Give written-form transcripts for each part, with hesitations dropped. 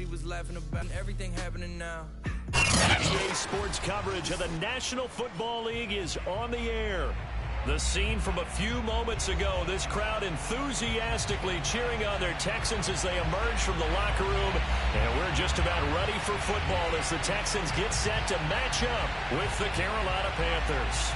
everybody was laughing about everything happening now. EA Sports coverage of the National Football League is on the air. The scene from a few moments ago, this crowd enthusiastically cheering on their Texans as they emerge from the locker room. And we're just about ready for football as the Texans get set to match up with the Carolina Panthers.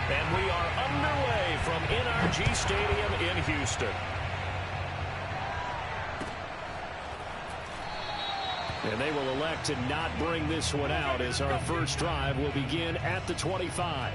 And we are underway from NRG Stadium in Houston. And they will elect to not bring this one out as our first drive will begin at the 25.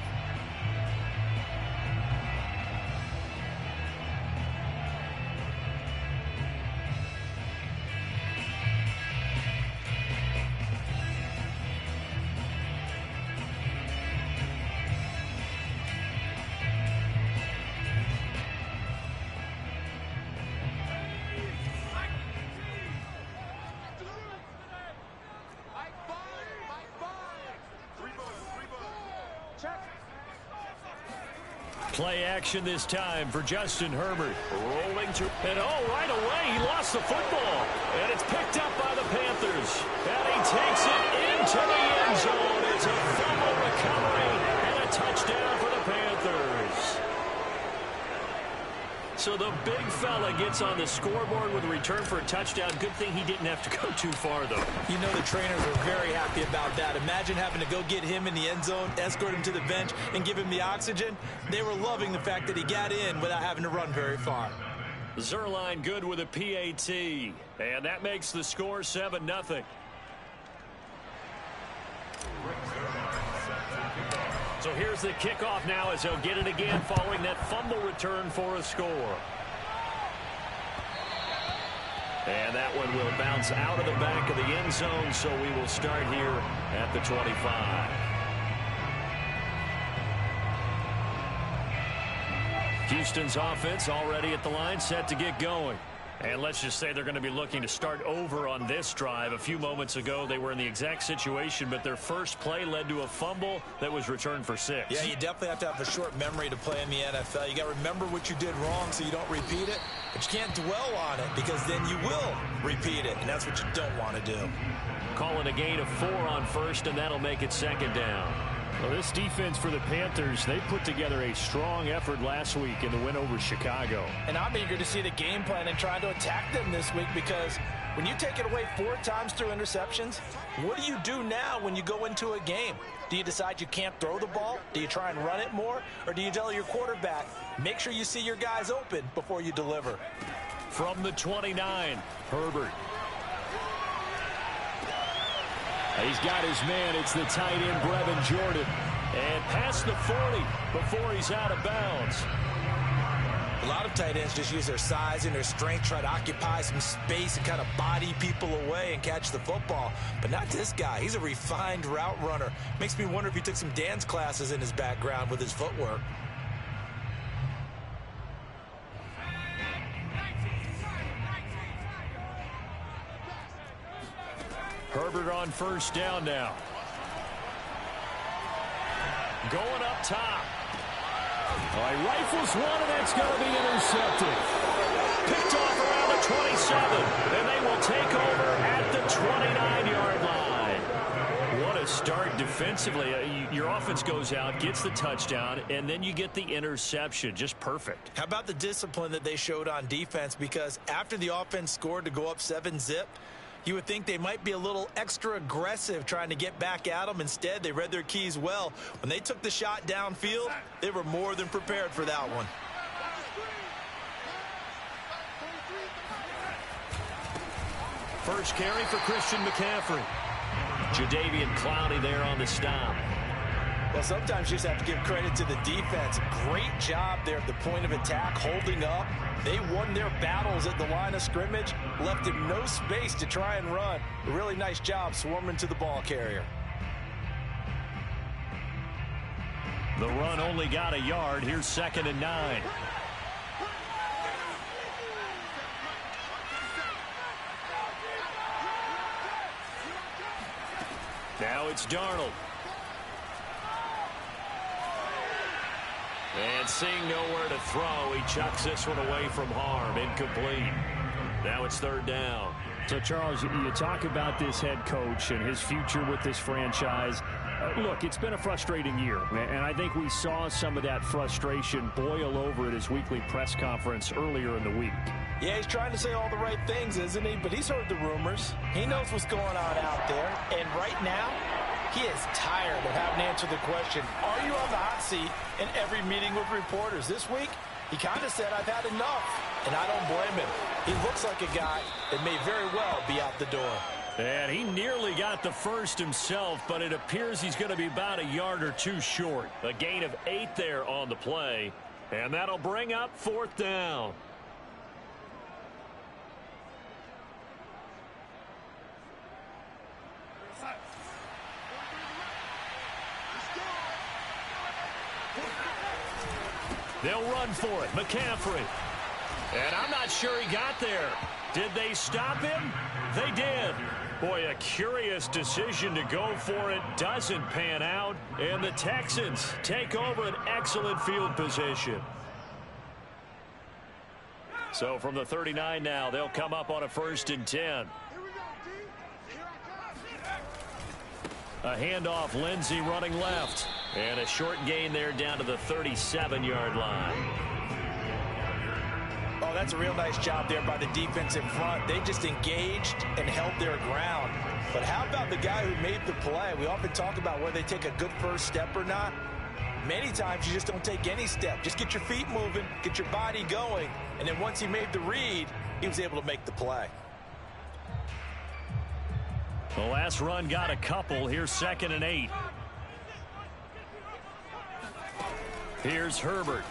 Play action this time for Justin Herbert. Rolling to, and right away, he lost the football. And it's picked up by the Panthers. And he takes it into the end zone. It's a fumble recovery and a touchdown for the Panthers. So the big fella gets on the scoreboard with a return for a touchdown. Good thing he didn't have to go too far, though. You know the trainers were very happy about that. Imagine having to go get him in the end zone, escort him to the bench, and give him the oxygen. They were loving the fact that he got in without having to run very far. Zerline good with a PAT. And that makes the score 7-0. So here's the kickoff now as they'll get it again following that fumble return for a score. And that one will bounce out of the back of the end zone, so we will start here at the 25. Houston's offense already at the line, set to get going. And let's just say they're going to be looking to start over on this drive. A few moments ago, they were in the exact situation, but their first play led to a fumble that was returned for 6. Yeah, you definitely have to have a short memory to play in the NFL. You got to remember what you did wrong so you don't repeat it, but you can't dwell on it because then you will repeat it, and that's what you don't want to do. Calling a gain of 4 on first, and that'll make it 2nd down. Well, this defense for the Panthers, they put together a strong effort last week in the win over Chicago. And I'm eager to see the game plan and try to attack them this week because when you take it away 4 times through interceptions, what do you do now when you go into a game? Do you decide you can't throw the ball? Do you try and run it more? Or do you tell your quarterback, make sure you see your guys open before you deliver? From the 29, Herbert. He's got his man. It's the tight end, Brevin Jordan. And past the 40 before he's out of bounds. A lot of tight ends just use their size and their strength, try to occupy some space and kind of body people away and catch the football. But not this guy. He's a refined route runner. Makes me wonder if he took some dance classes in his background with his footwork. Herbert on first down now. Going up top. He rifles one, and it's going to be intercepted. Picked off around the 27, and they will take over at the 29-yard line. What a start defensively. Your offense goes out, gets the touchdown, and then you get the interception. Just perfect. How about the discipline that they showed on defense? Because after the offense scored to go up 7-zip, you would think they might be a little extra aggressive trying to get back at them. Instead, they read their keys well. When they took the shot downfield, they were more than prepared for that one. First carry for Christian McCaffrey. Jadeveon Clowney there on the stop. Well, sometimes you just have to give credit to the defense. Great job there at the point of attack, holding up. They won their battles at the line of scrimmage, left him no space to try and run. A really nice job swarming to the ball carrier. The run only got a yard. Here's 2nd and 9. Now it's Darnold. And seeing nowhere to throw, he chucks this one away from harm. Incomplete. Now it's third down. So, Charles, you talk about this head coach and his future with this franchise. Look, it's been a frustrating year, and I think we saw some of that frustration boil over at his weekly press conference earlier in the week. Yeah, he's trying to say all the right things, isn't he? But he's heard the rumors. He knows what's going on out there. And right now, he is tired of having to answer the question, are you on the hot seat in every meeting with reporters? This week, he kind of said, I've had enough. And I don't blame him. He looks like a guy that may very well be out the door. And he nearly got the first himself, but it appears he's going to be about a yard or two short. A gain of 8 there on the play. And that'll bring up fourth down. They'll run for it. McCaffrey. And I'm not sure he got there. Did they stop him? They did. Boy, a curious decision to go for it. Doesn't pan out. And the Texans take over an excellent field position. So from the 39 now, they'll come up on a 1st and 10. A handoff, Lindsey running left. And a short gain there down to the 37-yard line. Oh, that's a real nice job there by the defense in front. They just engaged and held their ground. But how about the guy who made the play? We often talk about whether they take a good first step or not. Many times you just don't take any step. Just get your feet moving, get your body going. And then once he made the read, he was able to make the play. The last run got a couple. Here's 2nd and 8. Here's Herbert.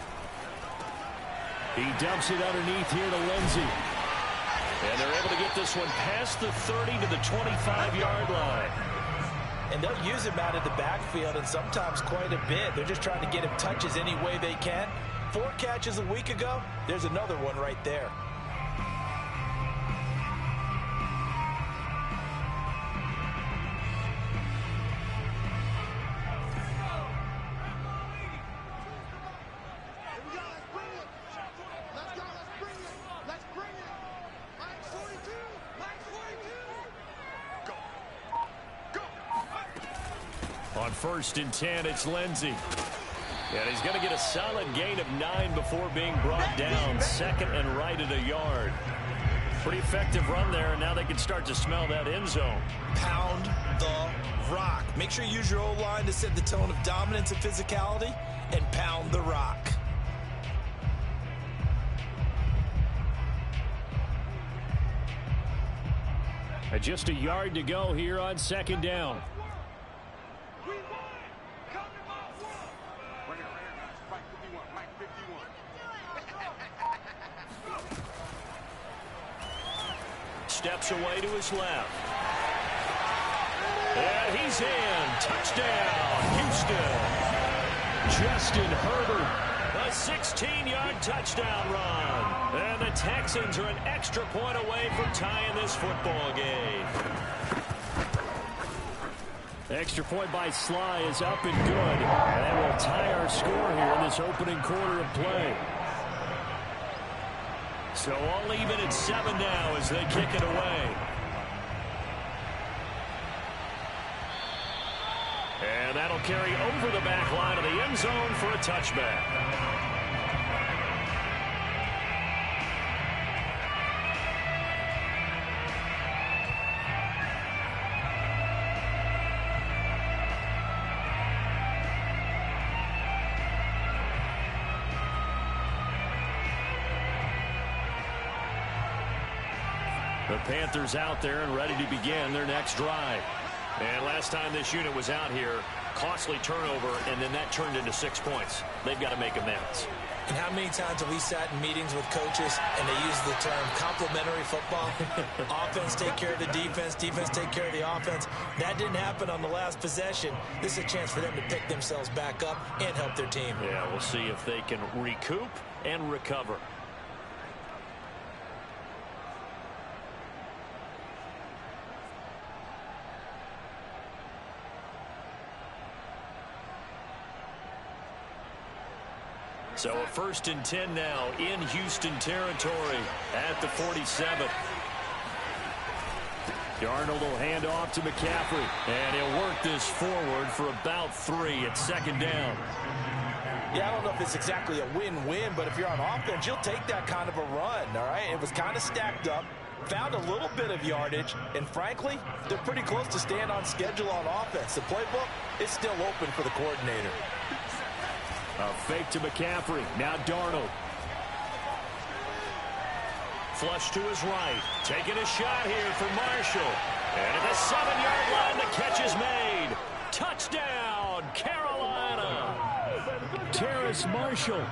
He dumps it underneath here to Lindsey. And they're able to get this one past the 30 to the 25-yard line. And they'll use him out of the backfield, and sometimes quite a bit. They're just trying to get him touches any way they can. 4 catches a week ago. There's another one right there. On 1st and 10, it's Lindsey. And he's going to get a solid gain of 9 before being brought down. 2nd and right at a yard. Pretty effective run there, and now they can start to smell that end zone. Pound the rock. Make sure you use your O-line to set the tone of dominance and physicality, and pound the rock. Just a yard to go here on 2nd down. Steps away to his left. And he's in. Touchdown, Houston. Justin Herbert. A 16-yard touchdown run. And the Texans are an extra point away from tying this football game. The extra point by Sly is up and good. And that will tie our score here in this opening quarter of play. So all even at 7 now as they kick it away. And that'll carry over the back line of the end zone for a touchback. The Panthers out there and ready to begin their next drive. And last time this unit was out here, costly turnover, and then that turned into 6 points. They've got to make amends. And how many times have we sat in meetings with coaches and they use the term complementary football? Offense take care of the defense, defense take care of the offense. That didn't happen on the last possession. This is a chance for them to pick themselves back up and help their team. Yeah, we'll see if they can recoup and recover. So a 1st and 10 now in Houston territory at the 47. Darnold will hand off to McCaffrey. And he'll work this forward for about 3 at 2nd down. Yeah, I don't know if it's exactly a win-win, but if you're on offense, you'll take that kind of a run, all right? It was kind of stacked up, found a little bit of yardage, and frankly, they're pretty close to staying on schedule on offense. The playbook is still open for the coordinator. A fake to McCaffrey. Now Darnold. Flush to his right. Taking a shot here for Marshall. And at the 7-yard line, the catch is made. Touchdown, Carolina. Terrace Marshall.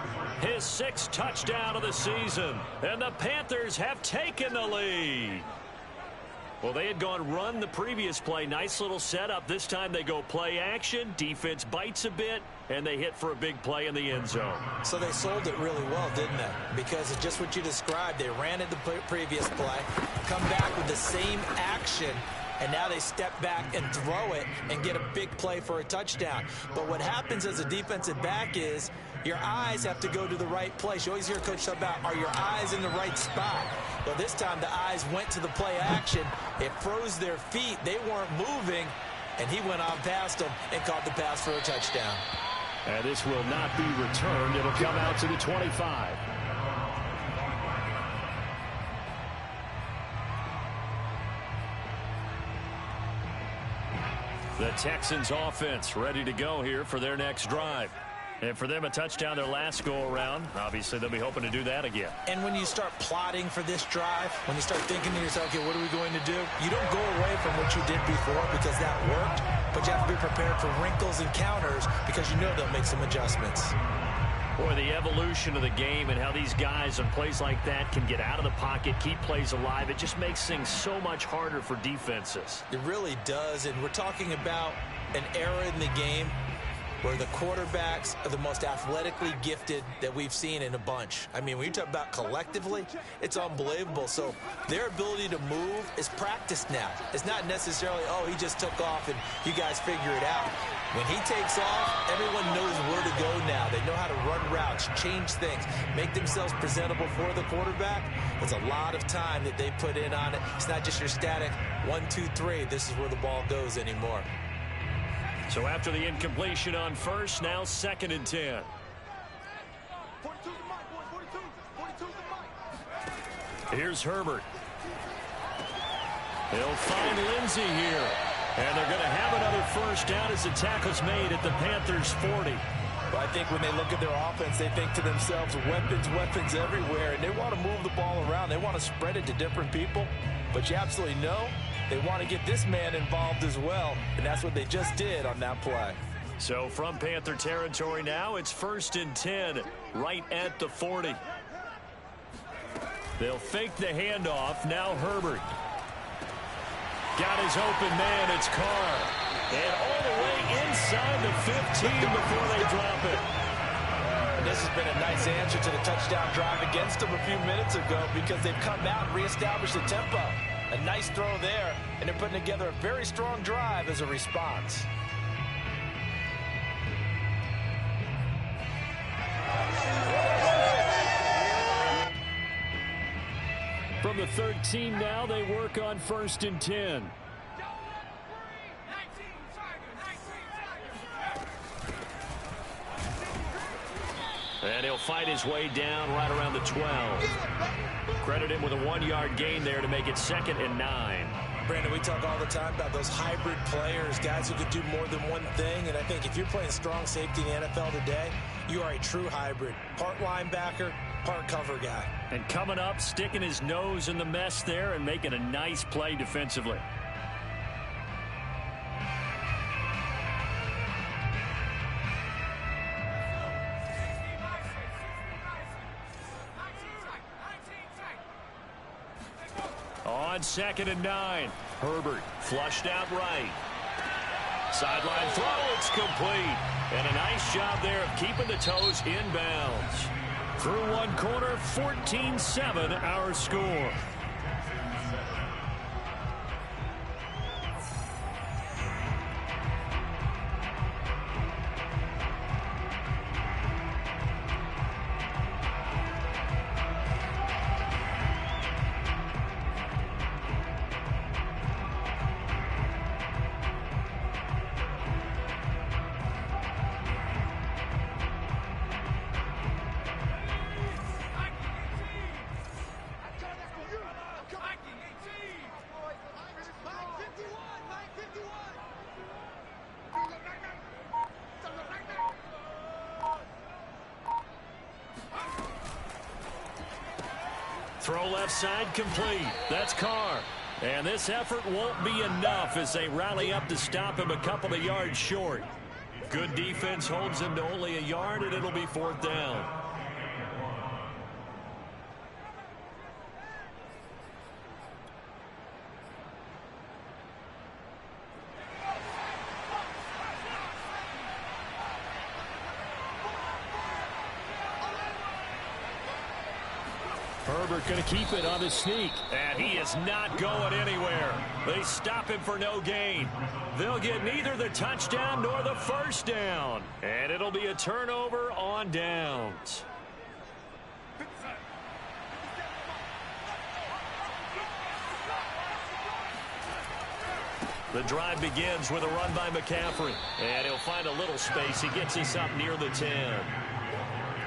His 6th touchdown of the season. And the Panthers have taken the lead. Well, they had gone run the previous play. Nice little setup. This time they go play action. Defense bites a bit, and they hit for a big play in the end zone. So they sold it really well, didn't they? Because it's just what you described. They ran it the previous play, come back with the same action, and now they step back and throw it and get a big play for a touchdown. But what happens as a defensive back is your eyes have to go to the right place. You always hear Coach talk about, are your eyes in the right spot? Well, this time the eyes went to the play action. It froze their feet. They weren't moving, and he went on past them and caught the pass for a touchdown. And this will not be returned. It'll come out to the 25. The Texans offense ready to go here for their next drive. And for them, a touchdown their last go-around. Obviously, they'll be hoping to do that again. And when you start plotting for this drive, when you start thinking to yourself, okay, what are we going to do? You don't go away from what you did before because that worked, but you have to be prepared for wrinkles and counters because you know they'll make some adjustments. Boy, the evolution of the game and how these guys on plays like that can get out of the pocket, keep plays alive, it just makes things so much harder for defenses. It really does, and we're talking about an era in the game where the quarterbacks are the most athletically gifted that we've seen in a bunch. I mean, when you talk about collectively, it's unbelievable. So their ability to move is practiced now. It's not necessarily, oh, he just took off and you guys figure it out. When he takes off, everyone knows where to go now. They know how to run routes, change things, make themselves presentable for the quarterback. There's a lot of time that they put in on it. It's not just your static 1, 2, 3. This is where the ball goes anymore. So after the incompletion on first, now 2nd and 10. Here's Herbert. He'll find Lindsey here. And they're going to have another first down as the tackle's made at the Panthers' 40. But I think when they look at their offense, they think to themselves, weapons, weapons everywhere. And they want to move the ball around. They want to spread it to different people. But you absolutely know they want to get this man involved as well, and that's what they just did on that play. So from Panther territory now, it's 1st and 10, right at the 40. They'll fake the handoff. Now Herbert. Got his open man. It's Carr. And all the way inside the 15 before they drop it. And this has been a nice answer to the touchdown drive against them a few minutes ago because they've come out and reestablished the tempo. A nice throw there, and they're putting together a very strong drive as a response. From the 13 now, they work on 1st and 10. And he'll fight his way down right around the 12. Credit him with a 1-yard gain there to make it 2nd and 9. Brandon, we talk all the time about those hybrid players, guys who could do more than one thing. And I think if you're playing strong safety in the NFL today, you are a true hybrid. Part linebacker, part cover guy. And coming up, sticking his nose in the mess there and making a nice play defensively. On 2nd and 9, Herbert flushed out right. Sideline throw, it's complete. And a nice job there of keeping the toes inbounds. Through one corner, 14-7 our score. Throw left side complete. That's Carr. And this effort won't be enough as they rally up to stop him a couple of yards short. Good defense holds him to only a yard, and it'll be 4th down. Herbert going to keep it on the sneak. And he is not going anywhere. They stop him for no gain. They'll get neither the touchdown nor the first down. And it'll be a turnover on downs. The drive begins with a run by McCaffrey. And he'll find a little space. He gets us up near the 10.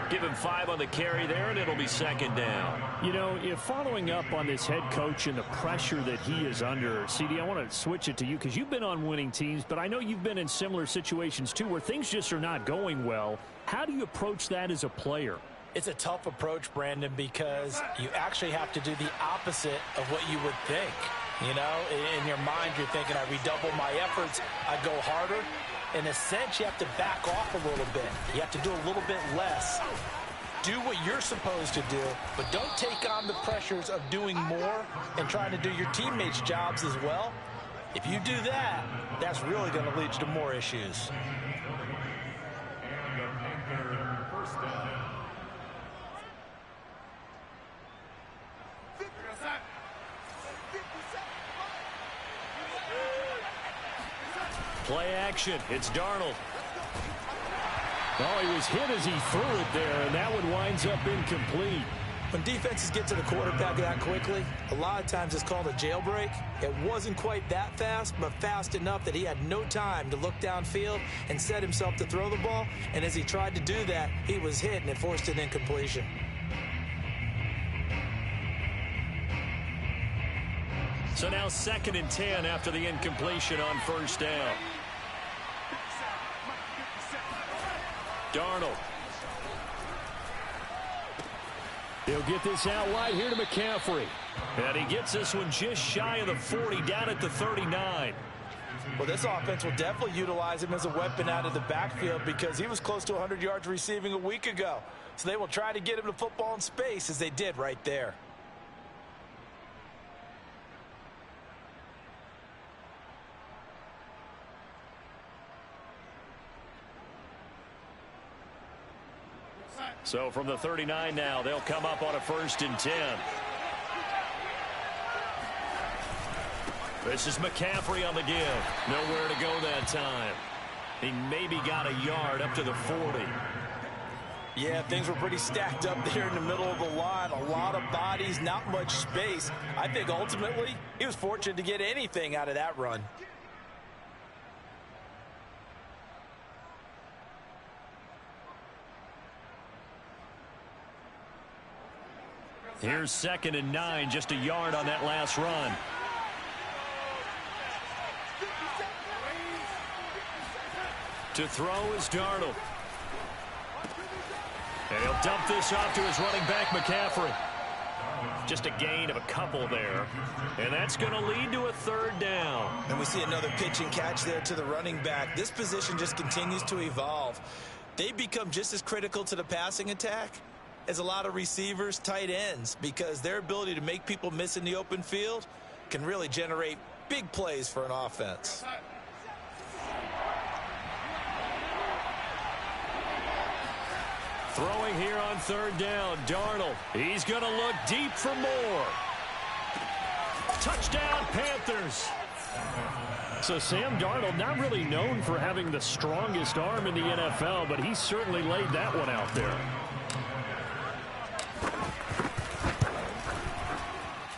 Give him 5 on the carry there, and it'll be 2nd down. You know, if following up on this head coach and the pressure that he is under, CD, I want to switch it to you because you've been on winning teams, but I know you've been in similar situations too where things just are not going well. How do you approach that as a player? It's a tough approach, Brandon, because you actually have to do the opposite of what you would think. You know, in your mind, you're thinking, I redouble my efforts, I go harder. In a sense, you have to back off a little bit. You have to do a little bit less. Do what you're supposed to do, but don't take on the pressures of doing more and trying to do your teammates' jobs as well. If you do that, that's really going to lead to more issues. Play action. It's Darnold. Oh, he was hit as he threw it there, and that one winds up incomplete. When defenses get to the quarterback that quickly, a lot of times it's called a jailbreak. It wasn't quite that fast, but fast enough that he had no time to look downfield and set himself to throw the ball. And as he tried to do that, he was hit, and it forced an incompletion. So now 2nd and 10 after the incompletion on 1st down. Darnold. He'll get this out wide here to McCaffrey. And he gets this one just shy of the 40, down at the 39. Well, this offense will definitely utilize him as a weapon out of the backfield because he was close to 100 yards receiving a week ago. So they will try to get him the football in space as they did right there. So from the 39 now, they'll come up on a 1st and 10. This is McCaffrey on the give. Nowhere to go that time. He maybe got a yard up to the 40. Yeah, things were pretty stacked up there in the middle of the line. A lot of bodies, not much space. I think ultimately he was fortunate to get anything out of that run. Here's 2nd and 9, just a yard on that last run. To throw is Darnold. And he'll dump this off to his running back, McCaffrey. Just a gain of a couple there. And that's going to lead to a 3rd down. And we see another pitch and catch there to the running back. This position just continues to evolve. They become just as critical to the passing attack as a lot of receivers, tight ends, because their ability to make people miss in the open field can really generate big plays for an offense. Throwing here on 3rd down, Darnold. He's going to look deep for more. Touchdown, Panthers. So Sam Darnold, not really known for having the strongest arm in the NFL, but he certainly laid that one out there.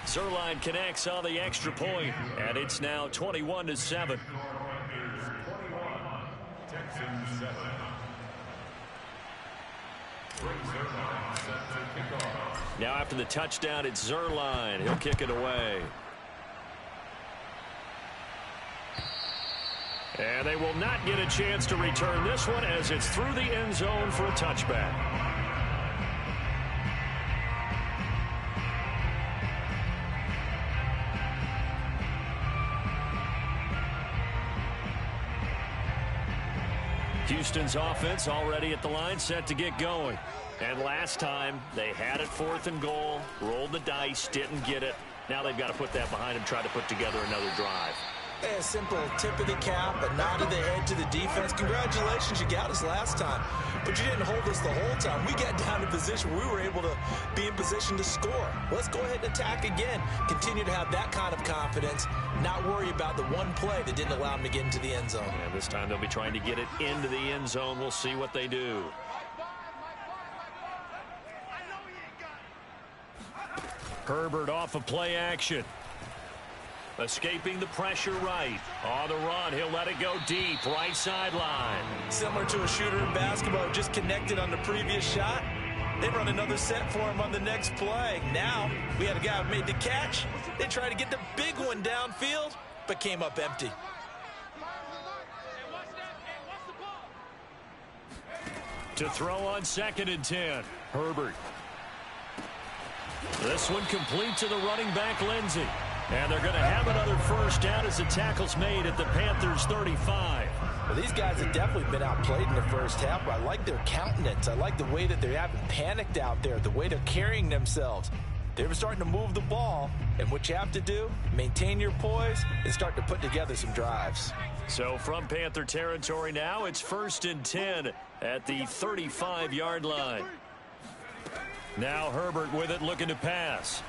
Zerline connects on the extra point, and it's now 21-7. Now after the touchdown, it's Zerline. He'll kick it away. And they will not get a chance to return this one as it's through the end zone for a touchback. Houston's offense already at the line, set to get going. And last time, they had it 4th and goal, rolled the dice, didn't get it. Now they've got to put that behind them, try to put together another drive. A simple tip of the cap, a nod of the head to the defense. Congratulations, you got us last time, but you didn't hold us the whole time. We got down to position where we were able to be in position to score. Let's go ahead and attack again. Continue to have that kind of confidence, not worry about the one play that didn't allow them to get into the end zone. And this time they'll be trying to get it into the end zone. We'll see what they do. Herbert off of play action. Escaping the pressure right. On the run, he'll let it go deep, right sideline. Similar to a shooter in basketball, just connected on the previous shot. They run another set for him on the next play. Now, we had a guy who made the catch. They tried to get the big one downfield, but came up empty. To throw on 2nd and 10, Herbert. This one complete to the running back, Lindsey. And they're going to have another first down as the tackle's made at the Panthers' 35. Well, these guys have definitely been outplayed in the first half, but I like their countenance. I like the way that they haven't panicked out there, the way they're carrying themselves. They were starting to move the ball, and what you have to do, maintain your poise and start to put together some drives. So from Panther territory now, it's 1st and 10 at the 35-yard line. Now Herbert with it, looking to pass.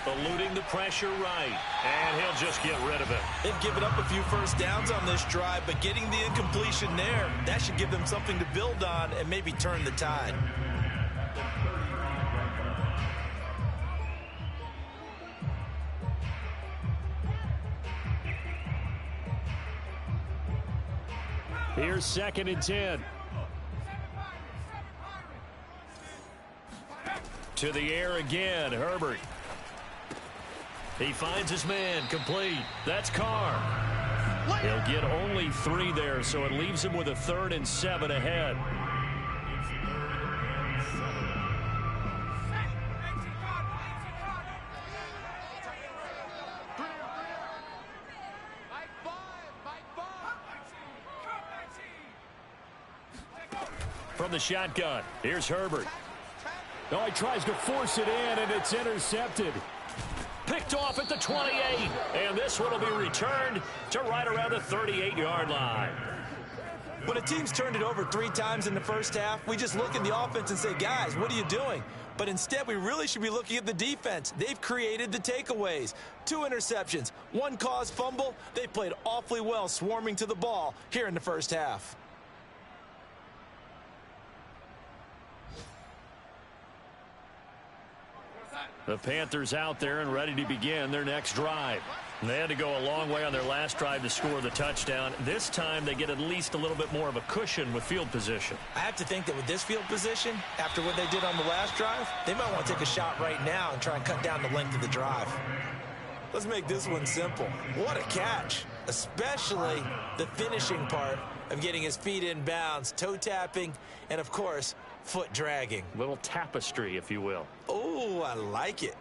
Eluding the pressure right, and he'll just get rid of it. They've given up a few first downs on this drive, but getting the incompletion there, that should give them something to build on and maybe turn the tide. Here's 2nd and 10. To the air again, Herbert. He finds his man, complete. That's Carr. He'll get only 3 there, so it leaves him with a 3rd and 7 ahead. From the shotgun, here's Herbert. Oh, he tries to force it in, and it's intercepted. Picked off at the 28, and this one will be returned to right around the 38-yard line. When a team's turned it over 3 times in the first half, we just look at the offense and say, guys, what are you doing? But instead, we really should be looking at the defense. They've created the takeaways. 2 interceptions, 1 caused fumble. They played awfully well swarming to the ball here in the first half. The Panthers out there and ready to begin their next drive. They had to go a long way on their last drive to score the touchdown. This time they get at least a little bit more of a cushion with field position. I have to think that with this field position, after what they did on the last drive, they might want to take a shot right now and try and cut down the length of the drive. Let's make this one simple. What a catch, especially the finishing part of getting his feet in bounds, toe tapping, and of course, foot dragging. Little tapestry, if you will. Oh, I like it.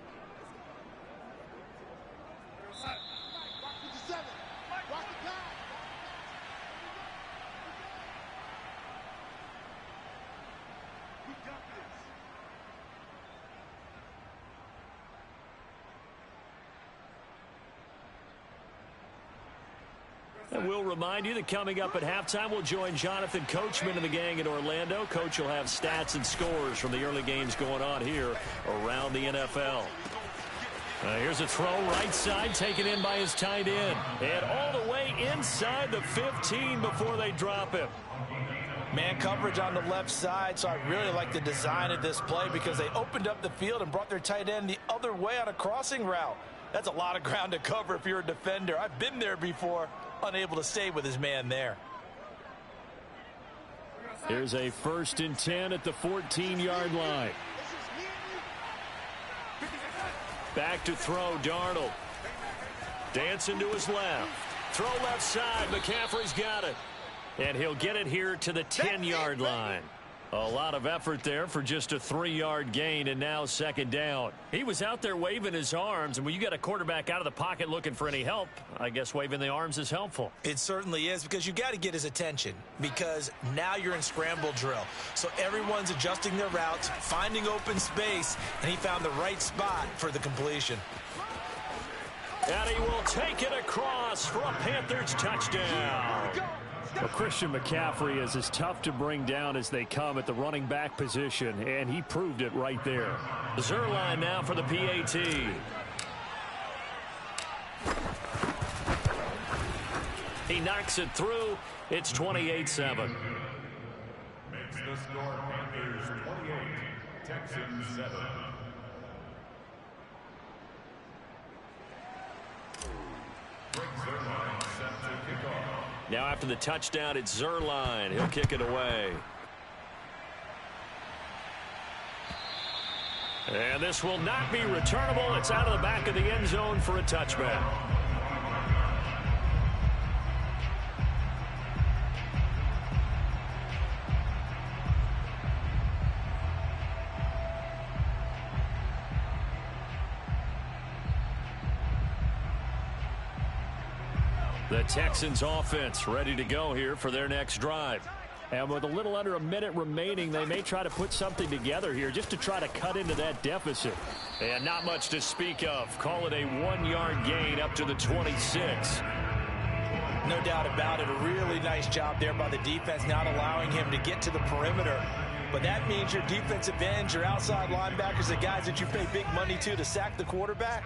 And we'll remind you that coming up at halftime, we'll join Jonathan Coachman and the gang in Orlando. Coach will have stats and scores from the early games going on here around the NFL. Here's a throw right side, taken in by his tight end. And all the way inside the 15 before they drop him. Man coverage on the left side, so I really like the design of this play because they opened up the field and brought their tight end the other way on a crossing route. That's a lot of ground to cover if you're a defender. I've been there before, unable to stay with his man there. Here's a 1st and 10 at the 14-yard line. Back to throw, Darnold. Dancing to his left. Throw left side, McCaffrey's got it. And he'll get it here to the 10-yard line. A lot of effort there for just a 3-yard gain, and now second down. He was out there waving his arms, and when you got a quarterback out of the pocket looking for any help, I guess waving the arms is helpful. It certainly is, because you got to get his attention, because now you're in scramble drill. So everyone's adjusting their routes, finding open space, and he found the right spot for the completion. And he will take it across for a Panthers touchdown. Well, Christian McCaffrey is as tough to bring down as they come at the running back position, and he proved it right there. Zerline now for the PAT. He knocks it through. It's 28-7. Makes the score Panthers 28, Texans 7. Zerline set to kick off. Now after the touchdown, it's Zerline. He'll kick it away. And this will not be returnable. It's out of the back of the end zone for a touchback. The Texans offense ready to go here for their next drive. And with a little under a minute remaining, they may try to put something together here just to try to cut into that deficit. And not much to speak of. Call it a 1-yard gain up to the 26. No doubt about it. A really nice job there by the defense, not allowing him to get to the perimeter. But that means your defensive ends, your outside linebackers, the guys that you pay big money to sack the quarterback,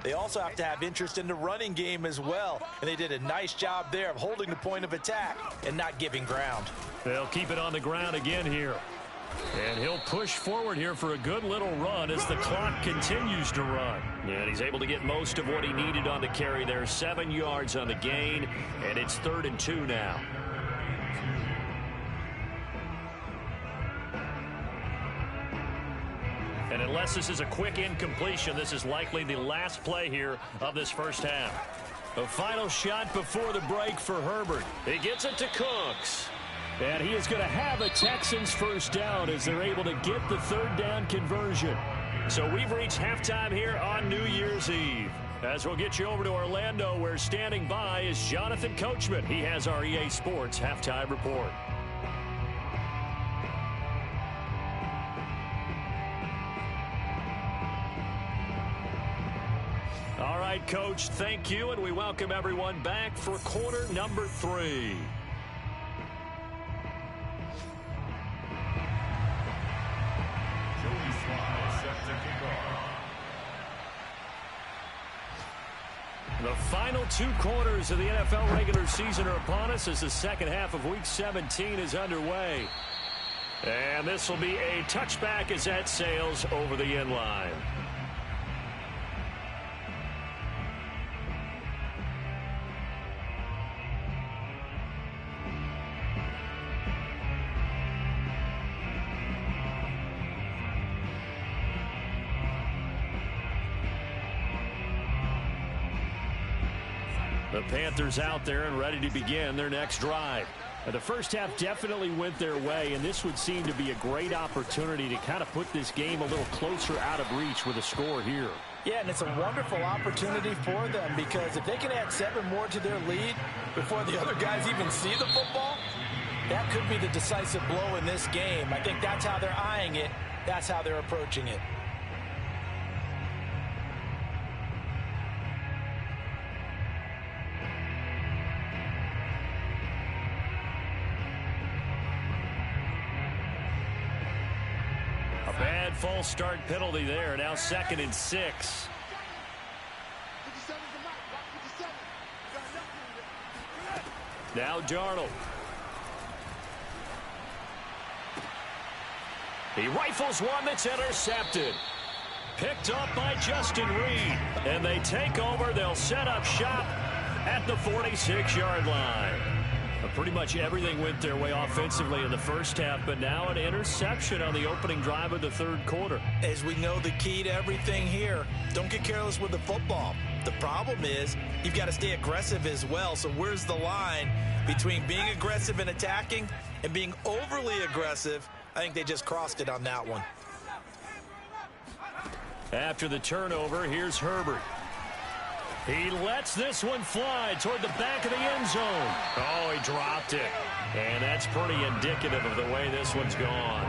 they also have to have interest in the running game as well. And they did a nice job there of holding the point of attack and not giving ground. They'll keep it on the ground again here. And he'll push forward here for a good little run as the clock continues to run. And he's able to get most of what he needed on the carry there. 7 yards on the gain, and it's 3rd and 2 now. And unless this is a quick incompletion, this is likely the last play here of this first half. A final shot before the break for Herbert. He gets it to Cooks. And he is going to have a Texans first down as they're able to get the 3rd down conversion. So we've reached halftime here on New Year's Eve. As we'll get you over to Orlando, where standing by is Jonathan Coachman. He has our EA Sports halftime report. All right, Coach, thank you, and we welcome everyone back for quarter number 3. The final 2 quarters of the NFL regular season are upon us as the second half of Week 17 is underway. And this will be a touchback as that sails over the end line. The Panthers out there and ready to begin their next drive. The first half definitely went their way, and this would seem to be a great opportunity to kind of put this game a little closer out of reach with a score here. Yeah, and it's a wonderful opportunity for them, because if they can add 7 more to their lead before the other guys even see the football, that could be the decisive blow in this game. I think that's how they're eyeing it. That's how they're approaching it. Bad false start penalty there. Now 2nd and 6. Now Darnold. He rifles one that's intercepted. Picked up by Justin Reed. And they take over. They'll set up shop at the 46-yard line. Pretty much everything went their way offensively in the first half, but now an interception on the opening drive of the 3rd quarter. As we know, the key to everything here, don't get careless with the football. The problem is you've got to stay aggressive as well. So where's the line between being aggressive and attacking and being overly aggressive I think they just crossed it on that one. After the turnover, here's Herbert. He lets this one fly toward the back of the end zone. Oh, he dropped it. And that's pretty indicative of the way this one's gone.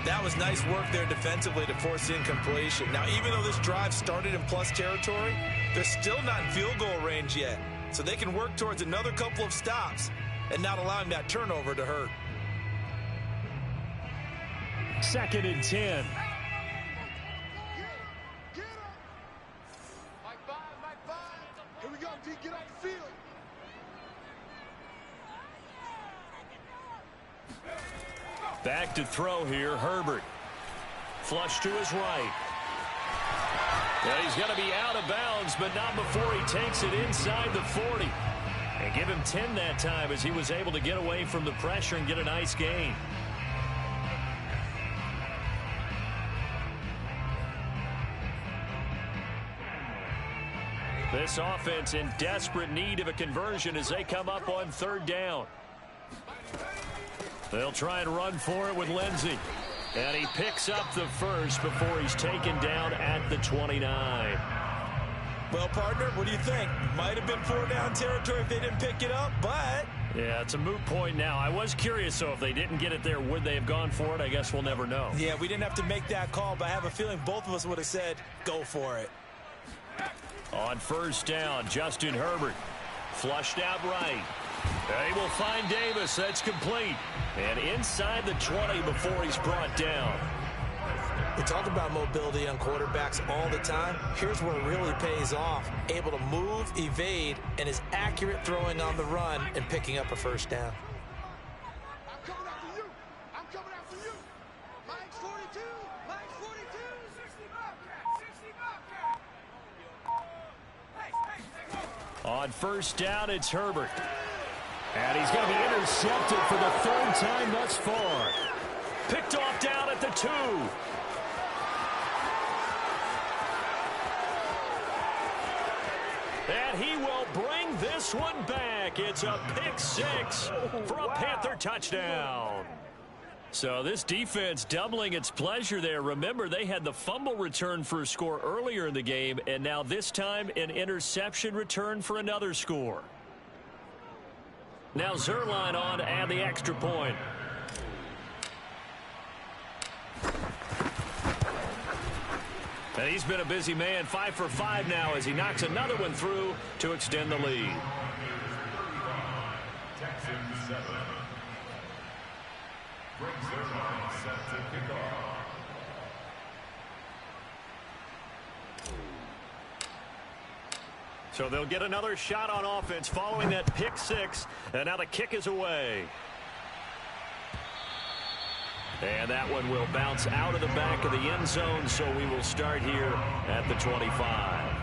That was nice work there defensively to force incompletion. Now, even though this drive started in plus territory, they're still not in field goal range yet. So they can work towards another couple of stops and not allowing that turnover to hurt. 2nd and 10. Here we go, D. Get off the field. Back to throw here, Herbert. Flush to his right. Well, he's going to be out of bounds, but not before he takes it inside the 40. And give him 10 that time as he was able to get away from the pressure and get a nice gain. This offense in desperate need of a conversion as they come up on 3rd down. They'll try and run for it with Lindsey. And he picks up the first before he's taken down at the 29. Well, partner, what do you think? Might have been 4-down territory if they didn't pick it up, but... Yeah, it's a moot point now. I was curious, so if they didn't get it there, would they have gone for it? I guess we'll never know. Yeah, we didn't have to make that call, but I have a feeling both of us would have said, go for it. On 1st down, Justin Herbert. Flushed out right. They will find Davis. That's complete. And inside the 20 before he's brought down. We talk about mobility on quarterbacks all the time. Here's where it really pays off. Able to move, evade, and is accurate throwing on the run and picking up a 1st down. I'm coming after you. I'm coming after you. Mike's 42. Mike's 42. 60 Bobcat. On 1st down, it's Herbert. And he's going to be intercepted for the 3rd time thus far. Picked off down at the 2. And he will bring this one back. It's a pick 6 for a Panther touchdown. So this defense doubling its pleasure there. Remember, they had the fumble return for a score earlier in the game, and now this time an interception return for another score. Now Zerline on to add the extra point. And he's been a busy man, 5 for 5 now as he knocks another one through to extend the lead. Texans 7. Brings their line set to kick off. So they'll get another shot on offense following that pick 6. And now the kick is away. And that one will bounce out of the back of the end zone, so we will start here at the 25.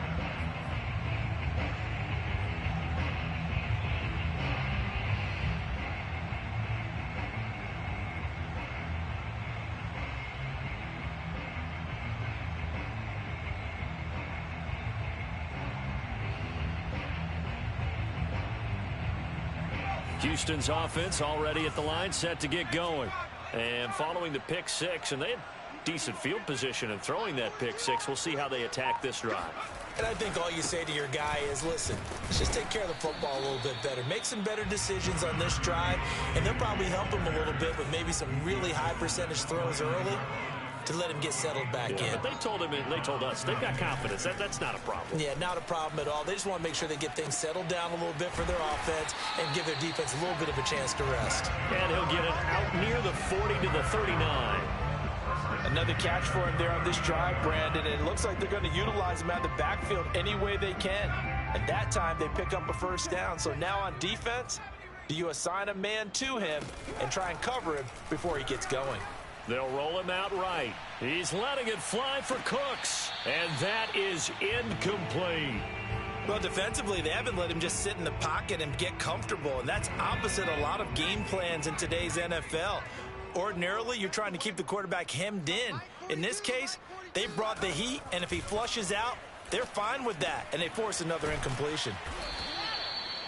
Houston's offense already at the line, set to get going. And following the pick 6, and they had decent field position in throwing that pick 6. We'll see how they attack this drive. And I think all you say to your guy is, listen, let's just take care of the football a little bit better. Make some better decisions on this drive, and they'll probably help him a little bit with maybe some really high percentage throws early to let him get settled back in. But they told him, and they told us, they've got confidence. That's not a problem. Yeah, not a problem at all. They just want to make sure they get things settled down a little bit for their offense and give their defense a little bit of a chance to rest. And he'll get it out near the 40 to the 39. Another catch for him there on this drive, Brandon. And it looks like they're going to utilize him out of the backfield any way they can. At that time, they pick up a 1st down. So now on defense, do you assign a man to him and try and cover him before he gets going? They'll roll him out right. He's letting it fly for Cooks. And that is incomplete. Well, defensively, they haven't let him just sit in the pocket and get comfortable. And that's opposite a lot of game plans in today's NFL. Ordinarily, you're trying to keep the quarterback hemmed in. In this case, they brought the heat, and if he flushes out, they're fine with that, and they force another incompletion.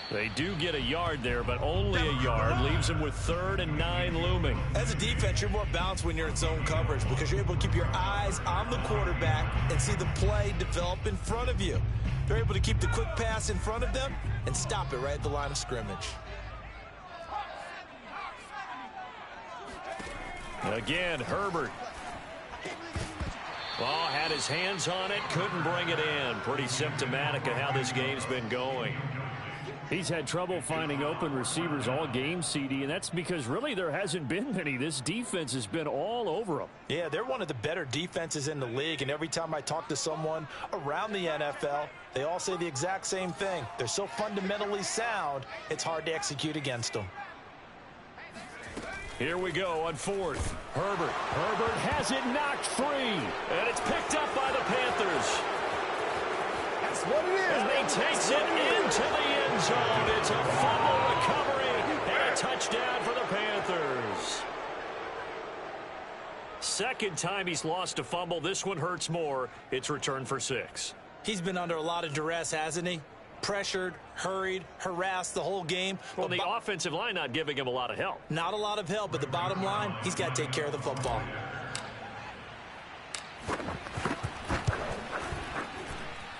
They do get a yard there, but only a yard. Leaves them with 3rd and 9 looming. As a defense, you're more balanced when you're in zone coverage because you're able to keep your eyes on the quarterback and see the play develop in front of you. They're able to keep the quick pass in front of them and stop it right at the line of scrimmage. Again, Herbert. Well, had his hands on it, couldn't bring it in. Pretty symptomatic of how this game's been going. He's had trouble finding open receivers all game, CD, and that's because really there hasn't been many. This defense has been all over them. Yeah, they're one of the better defenses in the league, and every time I talk to someone around the NFL, they all say the exact same thing. They're so fundamentally sound, it's hard to execute against them. Here we go on 4th. Herbert. Herbert has it knocked free, and it's picked up by the Panthers. That's what it is. And he takes it into the end zone. It's a fumble recovery and a touchdown for the Panthers. Second time he's lost a fumble. This one hurts more. It's returned for 6. He's been under a lot of duress, hasn't he? Pressured, hurried, harassed the whole game. Well, the offensive line not giving him a lot of help. Not a lot of help, but the bottom line, he's got to take care of the football.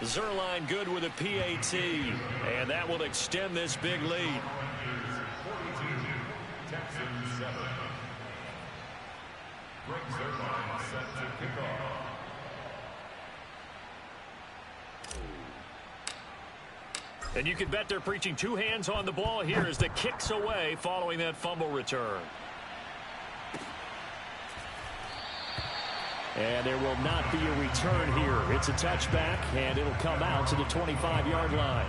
Zerline good with a PAT, and that will extend this big lead. Texans 7. Greg Zerline set to kick off. And you can bet they're preaching 2 hands on the ball here as the kick's away following that fumble return. And there will not be a return here. It's a touchback, and it'll come out to the 25-yard line.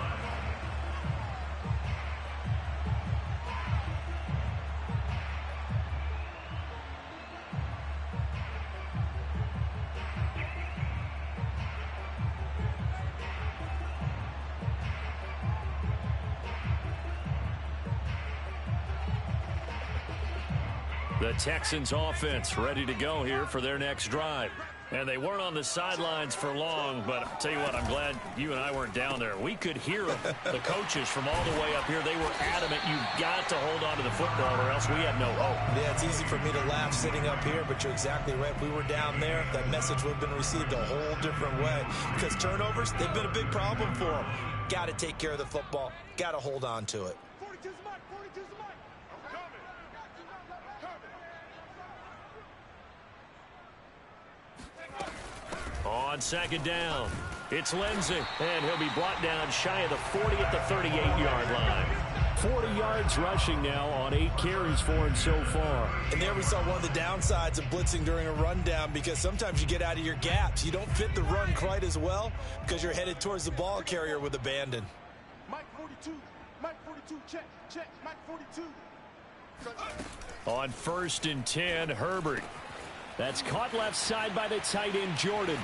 The Texans offense ready to go here for their next drive. And they weren't on the sidelines for long, but I'll tell you what, I'm glad you and I weren't down there. We could hear them, the coaches from all the way up here. They were adamant, you've got to hold on to the football or else we have no hope. Yeah, it's easy for me to laugh sitting up here, but you're exactly right. If we were down there, that message would have been received a whole different way. Because turnovers, they've been a big problem for them. Got to take care of the football. Got to hold on to it. 42's the mark. 42's the mark. I'm coming. On second down, it's Lindsey, and he'll be brought down shy of the 40 at the 38-yard line. 40 yards rushing now on 8 carries for him so far. And there we saw one of the downsides of blitzing during a rundown because sometimes you get out of your gaps. You don't fit the run quite as well because you're headed towards the ball carrier with abandon. Mike 42. Mike 42. Check. Mike 42. On 1st and 10, Herbert. That's caught left side by the tight end, Jordan.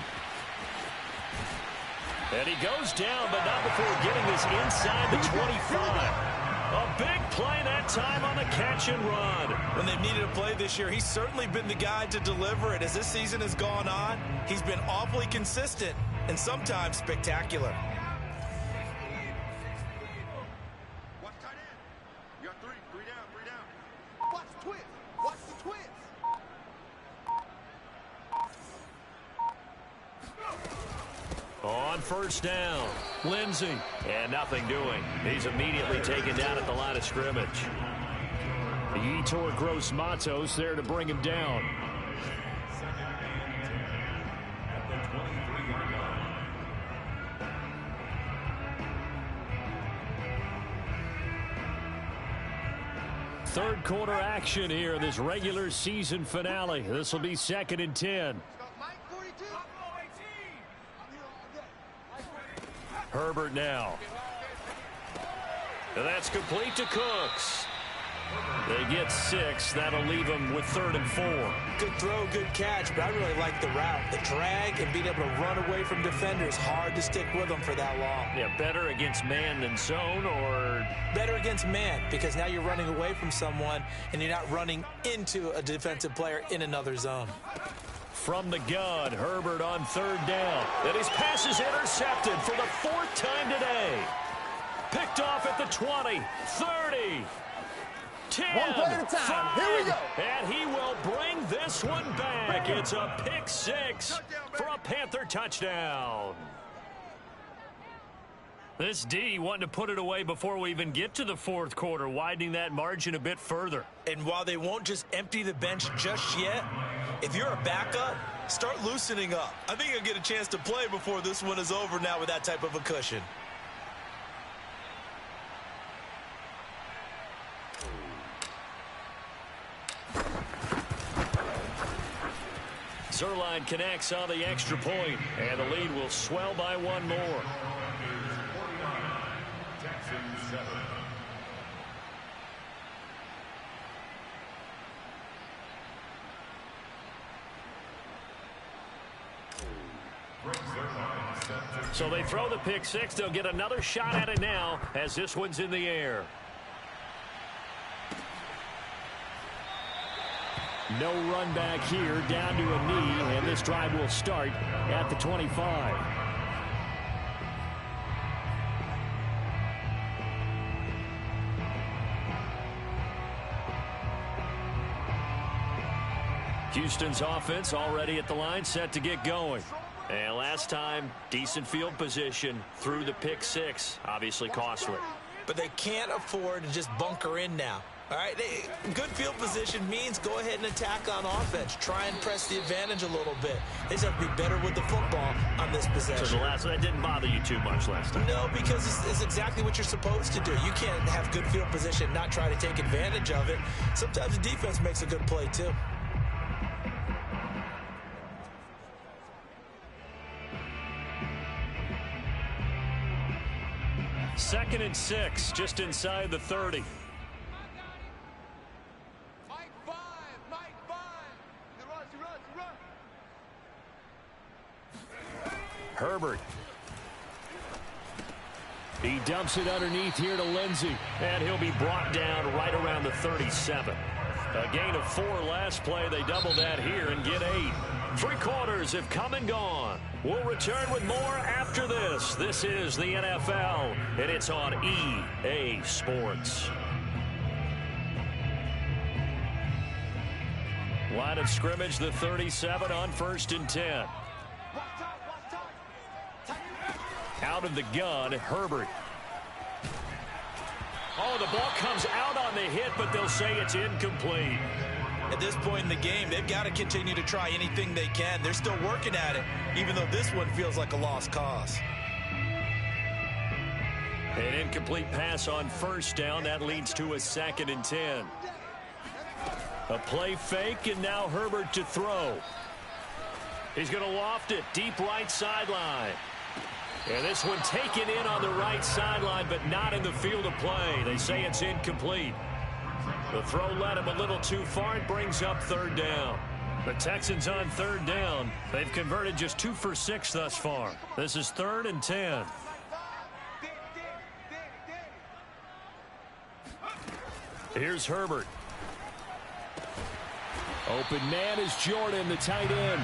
And he goes down, but not before getting this inside the 25. A big play that time on the catch and run. When they've needed a play this year, he's certainly been the guy to deliver it. As this season has gone on, he's been awfully consistent and sometimes spectacular. Watch tight end. You got 3 down. Watch the twist. Watch the twist. On 1st down, Lindsey, and nothing doing. He's immediately taken down at the line of scrimmage. Yetur Gross-Matos there to bring him down. Third quarter action here in this regular season finale. This will be 2nd and 10. Herbert now. And that's complete to Cooks. They get 6. That'll leave them with 3rd and 4. Good throw, good catch, but I really like the route. The drag and being able to run away from defenders. Hard to stick with them for that long. Yeah, better against man than zone, or better against man because now you're running away from someone and you're not running into a defensive player in another zone. From the gun, Herbert on 3rd down. And his pass is intercepted for the 4th time today. Picked off at the 20, 30, 10, One play at a time. 5, Here we go. and he will bring this one back. It's a pick 6 for a Panther touchdown. This D wanting to put it away before we even get to the fourth quarter, widening that margin a bit further. And while they won't just empty the bench just yet, if you're a backup, start loosening up. I think you'll get a chance to play before this one is over now with that type of a cushion. Zerline connects on the extra point, and the lead will swell by one more. Texans 7. So they throw the pick 6. They'll get another shot at it now as this one's in the air. No run back here, down to a knee, and this drive will start at the 25. Houston's offense already at the line, set to get going. And last time, decent field position through the pick 6. Obviously costly. But they can't afford to just bunker in now. All right, good field position means go ahead and attack on offense. Try and press the advantage a little bit. They just have to be better with the football on this possession. So that didn't bother you too much last time? No, because it's exactly what you're supposed to do. You can't have good field position, not try to take advantage of it. Sometimes the defense makes a good play, too. Second and 6, just inside the 30. Herbert. He dumps it underneath here to Lindsey. And he'll be brought down right around the 37. A gain of 4 last play. They double that here and get 8. 3 quarters have come and gone. We'll return with more after this. This is the NFL, and it's on EA Sports. Line of scrimmage, the 37 on 1st and 10. Out of the gun, Herbert. Oh, the ball comes out on the hit, but they'll say it's incomplete. At this point in the game, they've got to continue to try anything they can. They're still working at it, even though this one feels like a lost cause. An incomplete pass on 1st down. That leads to a 2nd and 10. A play fake, and now Herbert to throw. He's going to loft it deep right sideline. And this one taken in on the right sideline, but not in the field of play. They say it's incomplete. The throw led him a little too far. It brings up 3rd down. The Texans on 3rd down. They've converted just 2 for 6 thus far. This is 3rd and 10. Here's Herbert. Open man is Jordan, the tight end.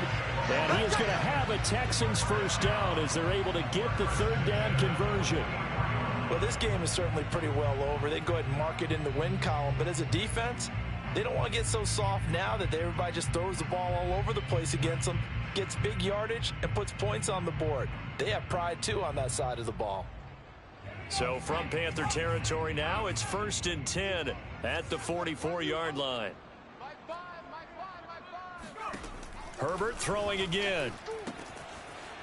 And he is going to have a Texans 1st down as they're able to get the 3rd down conversion. Well, this game is certainly pretty well over. They go ahead and mark it in the win column. But as a defense, they don't want to get so soft now that everybody just throws the ball all over the place against them, gets big yardage, and puts points on the board. They have pride, too, on that side of the ball. So from Panther territory now, it's 1st and 10 at the 44-yard line. Herbert throwing again.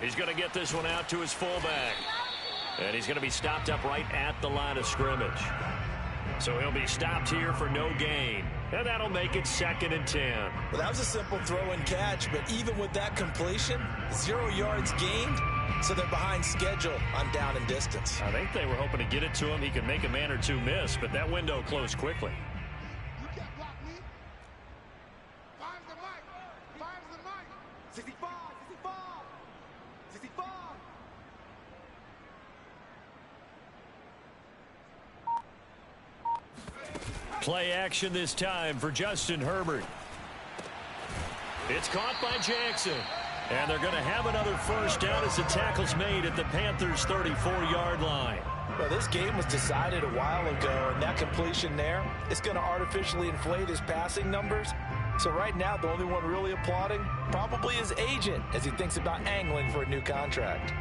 He's going to get this one out to his fullback. And he's going to be stopped up right at the line of scrimmage. So he'll be stopped here for no gain. And that'll make it 2nd and 10. Well, that was a simple throw and catch, but even with that completion, 0 yards gained, so they're behind schedule on down and distance. I think they were hoping to get it to him. He could make a man or two miss, but that window closed quickly. You can't block me. Five's the mic. Five's the mic. 65, 65, 65. Play action this time for Justin Herbert. It's caught by Jackson. And they're going to have another 1st down as the tackle's made at the Panthers' 34-yard line. Well, this game was decided a while ago, and that completion there is going to artificially inflate his passing numbers. So right now, the only one really applauding probably his agent as he thinks about angling for a new contract.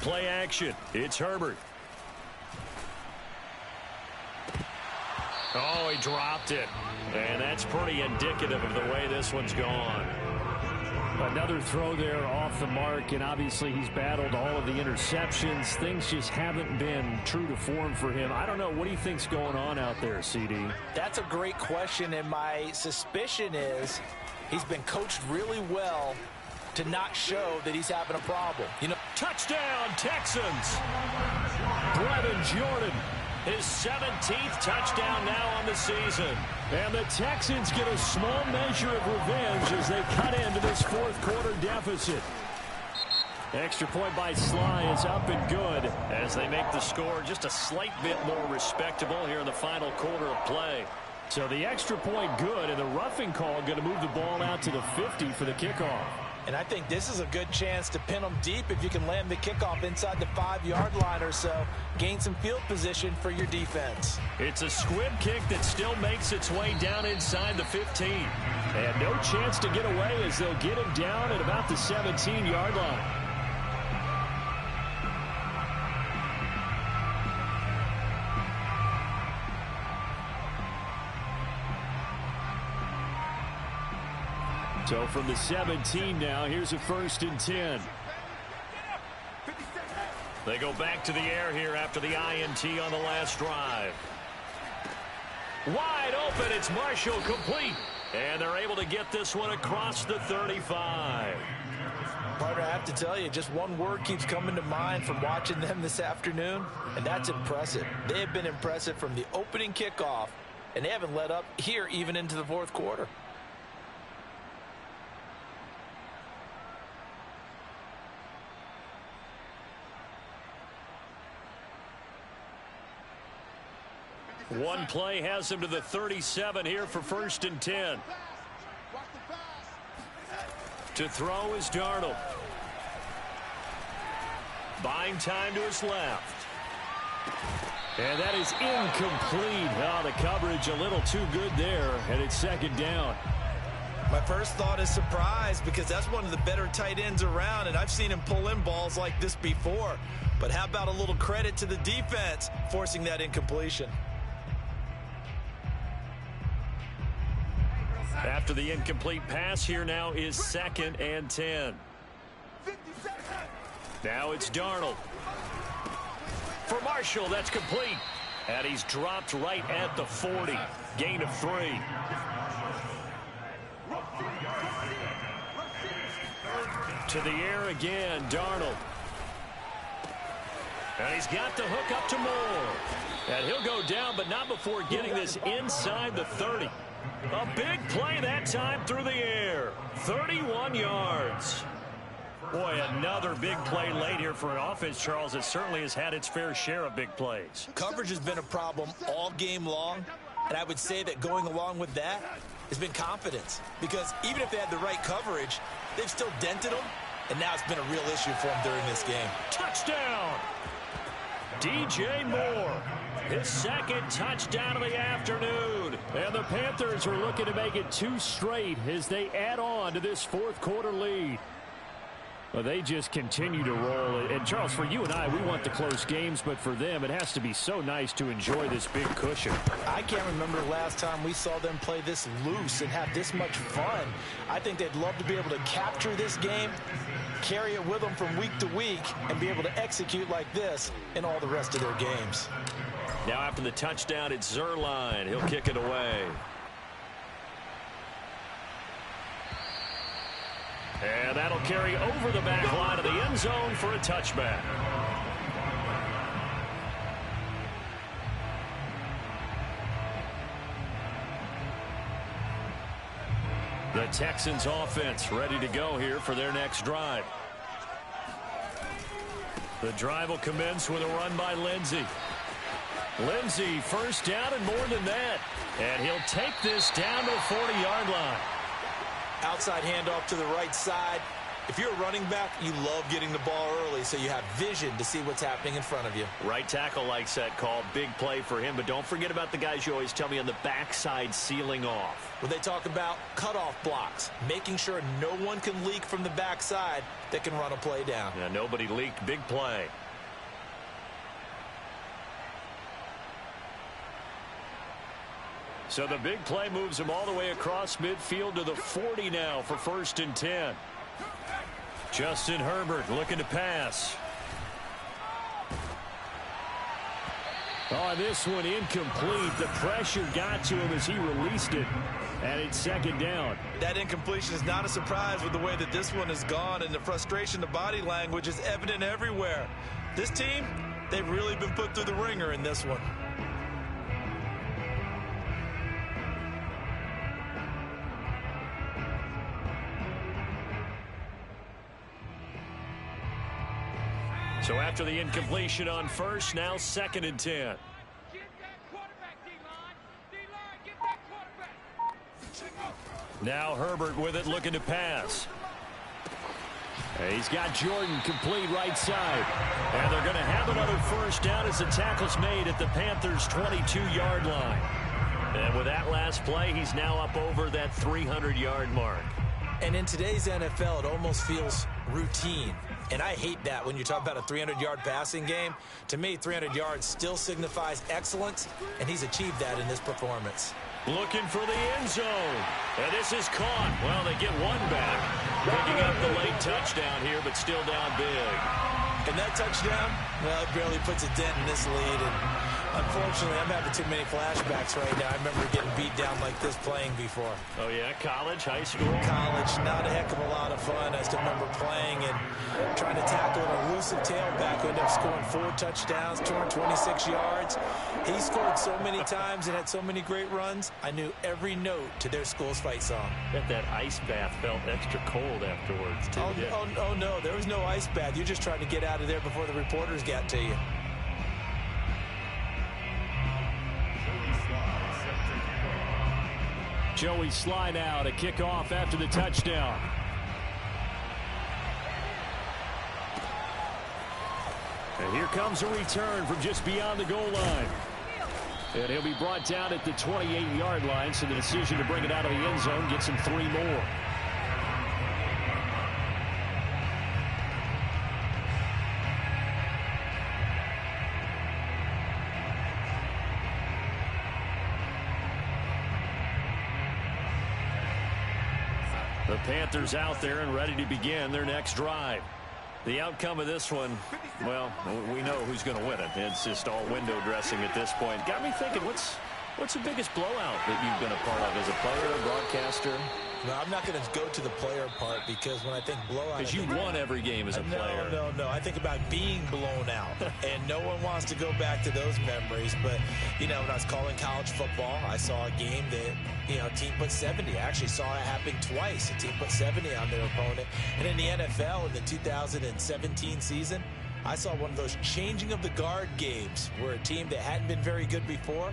Play action. It's Herbert. Oh, he dropped it. And that's pretty indicative of the way this one's gone. Another throw there off the mark, and obviously he's battled all of the interceptions. Things just haven't been true to form for him. I don't know. What do you think's going on out there, CD? That's a great question, and my suspicion is he's been coached really well to not show that he's having a problem. You know, touchdown, Texans. Brevin Jordan, his 17th touchdown now on the season. And the Texans get a small measure of revenge as they cut into this fourth quarter deficit. Extra point by Sly is up and good as they make the score just a slight bit more respectable here in the final quarter of play. So the extra point good, and the roughing call going to move the ball out to the 50 for the kickoff. And I think this is a good chance to pin them deep if you can land the kickoff inside the 5-yard line or so. Gain some field position for your defense. It's a squib kick that still makes its way down inside the 15. And no chance to get away as they'll get him down at about the 17-yard line. So from the 17 now, here's a 1st and 10. They go back to the air here after the INT on the last drive. Wide open, it's Marshall complete. And they're able to get this one across the 35. Partner, I have to tell you, just one word keeps coming to mind from watching them this afternoon, and that's impressive. They have been impressive from the opening kickoff, and they haven't let up here even into the fourth quarter. One play has him to the 37 here for 1st and 10. To throw is Darnold. Buying time to his left. And that is incomplete. Oh, the coverage a little too good there, and it's 2nd down. My first thought is surprise, because that's one of the better tight ends around, and I've seen him pull in balls like this before. But how about a little credit to the defense forcing that incompletion? After the incomplete pass, here now is 2nd and 10. Now it's Darnold. For Marshall, that's complete. And he's dropped right at the 40. Gain of 3. To the air again, Darnold. And he's got the hook up to Moore. And he'll go down, but not before getting this inside the 30. A big play that time through the air. 31 yards. Boy, another big play late here for an offense, Charles, that certainly has had its fair share of big plays. Coverage has been a problem all game long, and I would say that going along with that has been confidence. Because even if they had the right coverage, they've still dented them, and now it's been a real issue for them during this game. Touchdown! DJ Moore. His 2nd touchdown of the afternoon. And the Panthers are looking to make it 2 straight as they add on to this fourth quarter lead. Well, they just continue to roll. And, Charles, for you and I, we want the close games, but for them, it has to be so nice to enjoy this big cushion. I can't remember the last time we saw them play this loose and have this much fun. I think they'd love to be able to capture this game, carry it with them from week to week, and be able to execute like this in all the rest of their games. Now after the touchdown, it's Zerline. He'll kick it away. And that'll carry over the back line of the end zone for a touchback. The Texans offense ready to go here for their next drive. The drive will commence with a run by Lindsey. Lindsey, first down and more than that. And he'll take this down to the 40-yard line. Outside handoff to the right side. If you're a running back, you love getting the ball early so you have vision to see what's happening in front of you. Right tackle likes that call. Big play for him. But don't forget about the guys you always tell me on the backside sealing off. When they talk about cutoff blocks, making sure no one can leak from the backside that can run a play down. Yeah, nobody leaked. Big play. So the big play moves him all the way across midfield to the 40 now for 1st and 10. Justin Herbert looking to pass. Oh, this one incomplete. The pressure got to him as he released it. And it's 2nd down. That incompletion is not a surprise with the way that this one has gone, and the frustration, the body language is evident everywhere. This team, they've really been put through the ringer in this one. So after the incompletion on first, now 2nd and 10. Get that quarterback, D-line. D-line, get that quarterback. Now Herbert with it, looking to pass. He's got Jordan complete right side. And they're going to have another first down as the tackle's made at the Panthers' 22-yard line. And with that last play, he's now up over that 300-yard mark. And in today's NFL, it almost feels routine. And I hate that when you talk about a 300-yard passing game. To me, 300 yards still signifies excellence, and he's achieved that in this performance. Looking for the end zone. And this is caught. Well, they get one back. Picking up the late touchdown here, but still down big. And that touchdown, well, it barely puts a dent in this lead. And unfortunately, I'm having too many flashbacks right now. I remember getting beat down like this playing before. Oh, yeah? College, high school? College, not a heck of a lot of fun. I still remember playing and trying to tackle an elusive tailback who ended up scoring 4 touchdowns, 226 yards. He scored so many times and had so many great runs. I knew every note to their school's fight song. Bet that ice bath felt extra cold afterwards, too. Oh, no, there was no ice bath. You're just trying to get out of there before the reporters got to you. Joey Sly now to kick off after the touchdown. And here comes a return from just beyond the goal line. And he'll be brought down at the 28-yard line, so the decision to bring it out of the end zone gets him 3 more. The Panthers out there and ready to begin their next drive. The outcome of this one, well, we know who's going to win it. It's just all window dressing at this point. Got me thinking, what's the biggest blowout that you've been a part of as a player, broadcaster? No, I'm not going to go to the player part because when I think blowout... Because you won every game as a player. No. I think about being blown out. And no one wants to go back to those memories. But, you know, when I was calling college football, I saw a game that, you know, a team put 70. I actually saw it happen twice. A team put 70 on their opponent. And in the NFL in the 2017 season, I saw one of those changing of the guard games where a team that hadn't been very good before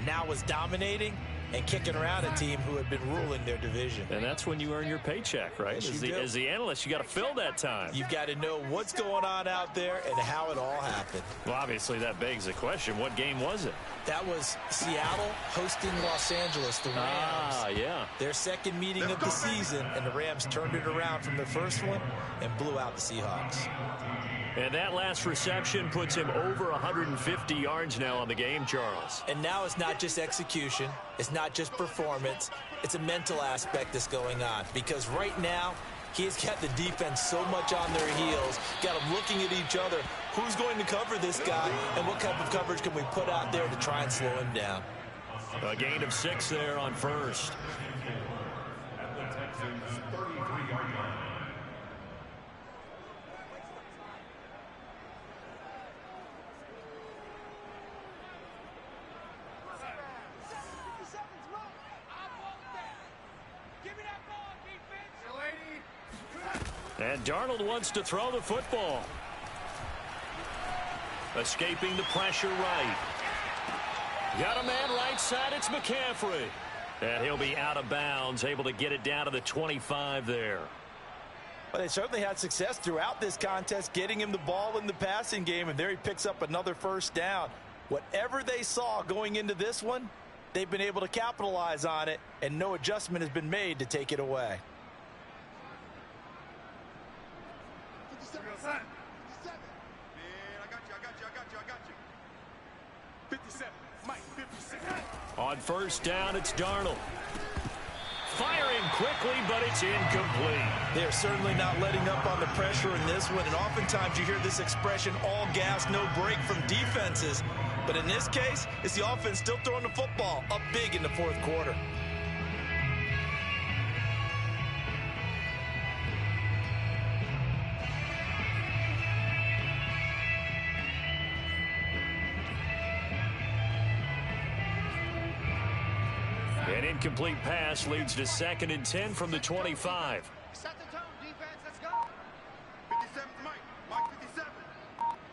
now was dominating and kicking around a team who had been ruling their division. And that's when you earn your paycheck, right? Yes, as the analyst, you got to fill that time. You've got to know what's going on out there and how it all happened. Well, obviously, that begs the question, what game was it? That was Seattle hosting Los Angeles, the Rams. Ah, yeah. Their second meeting of the season, and the Rams turned it around from their first one and blew out the Seahawks. And that last reception puts him over 150 yards now on the game, Charles. And now it's not just execution. It's not just performance. It's a mental aspect that's going on. Because right now, he's got the defense so much on their heels, got them looking at each other. Who's going to cover this guy, and what type of coverage can we put out there to try and slow him down? A gain of 6 there on first. At the Texans' 33-yard line. And Darnold wants to throw the football. Escaping the pressure right. Got a man right side. It's McCaffrey. And he'll be out of bounds, able to get it down to the 25 there. Well, they certainly had success throughout this contest, getting him the ball in the passing game, and there he picks up another first down. Whatever they saw going into this one, they've been able to capitalize on it, and no adjustment has been made to take it away. 57. 57. Man, I got you. 57. Mike, 56. On first down, it's Darnold. Firing quickly, but it's incomplete. They're certainly not letting up on the pressure in this one, and oftentimes you hear this expression, all gas, no break from defenses. But in this case, it's the offense still throwing the football up big in the fourth quarter. An incomplete pass leads to 2nd and 10 from the 25. Set the tone, defense. Let's go. 57 Mike. Mike 57.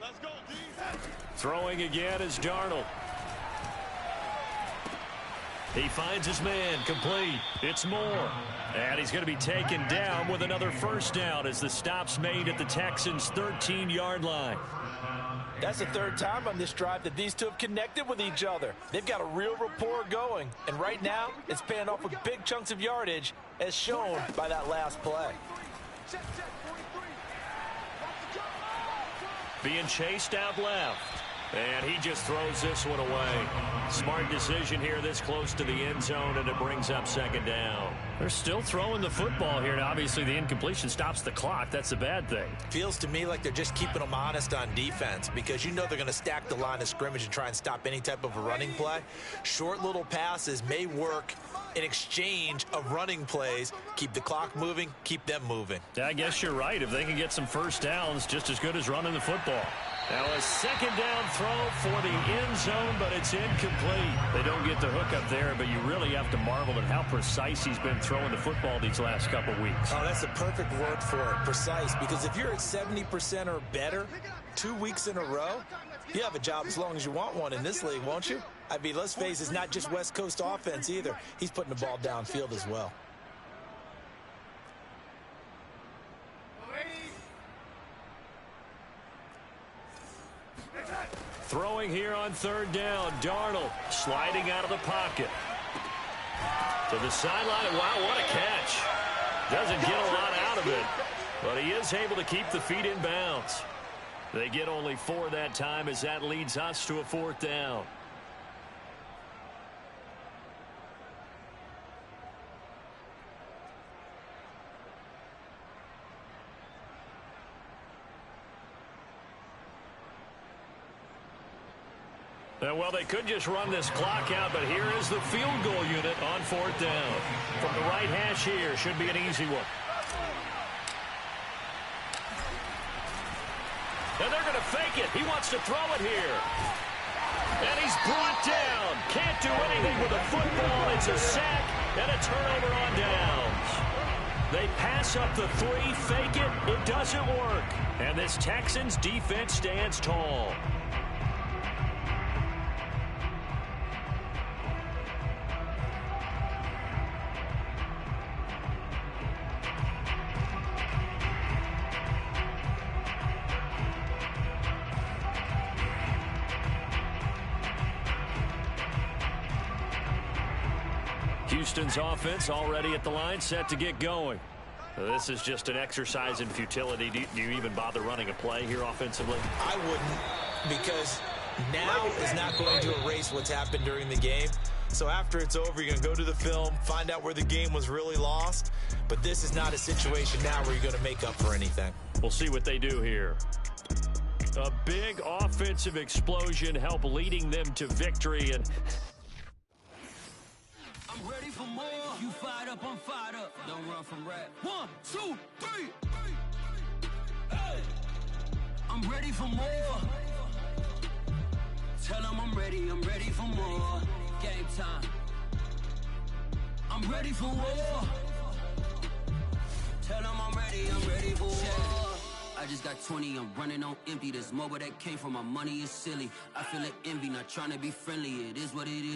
Let's go, defense. Throwing again is Darnold. He finds his man, complete. It's Moore. And he's going to be taken down with another first down as the stop's made at the Texans' 13-yard line. That's the third time on this drive that these two have connected with each other. They've got a real rapport going. And right now, it's paying off with big chunks of yardage, as shown by that last play. Check, 43. Being chased out left. And he just throws this one away. Smart decision here this close to the end zone, and it brings up 2nd down. They're still throwing the football here, and obviously the incompletion stops the clock. That's a bad thing. Feels to me like they're just keeping them honest on defense, because you know they're going to stack the line of scrimmage and try and stop any type of a running play. Short little passes may work in exchange of running plays. Keep the clock moving, keep them moving. Yeah, I guess you're right. If they can get some first downs, just as good as running the football. Now a 2nd down throw for the end zone, but it's incomplete. They don't get the hook up there, but you really have to marvel at how precise he's been throwing the football these last couple weeks. Oh, that's the perfect word for it, precise, because if you're at 70% or better 2 weeks in a row, you have a job as long as you want one in this league, won't you? I mean, let's face it, it's not just West Coast offense either. He's putting the ball downfield as well. Throwing here on 3rd down, Darnold sliding out of the pocket. To the sideline, wow, what a catch. Doesn't get a lot out of it, but he is able to keep the feet in bounds. They get only 4 that time, as that leads us to a 4th down. Well, they could just run this clock out, but here is the field goal unit on 4th down. From the right hash here, should be an easy one. And they're going to fake it. He wants to throw it here. And he's brought down. Can't do anything with the football. It's a sack and a turnover on downs. They pass up the 3, fake it. It doesn't work. And this Texans defense stands tall. Houston's offense already at the line, set to get going. This is just an exercise in futility. Do you even bother running a play here offensively? I wouldn't, because now is not going to erase what's happened during the game. So after it's over, you're going to go to the film, find out where the game was really lost. But this is not a situation now where you're going to make up for anything. We'll see what they do here. A big offensive explosion help leading them to victory. And I'm ready for more. You fired up, I'm fired up. Don't run from rap. 1, 2, 3. Hey. I'm ready for more. Tell them I'm ready for more. Game time. I'm ready for war. Tell them I'm ready for war. I just got 20, I'm running on empty. This mobile that came from my money is silly. I feel like envy, not trying to be friendly. It is what it is.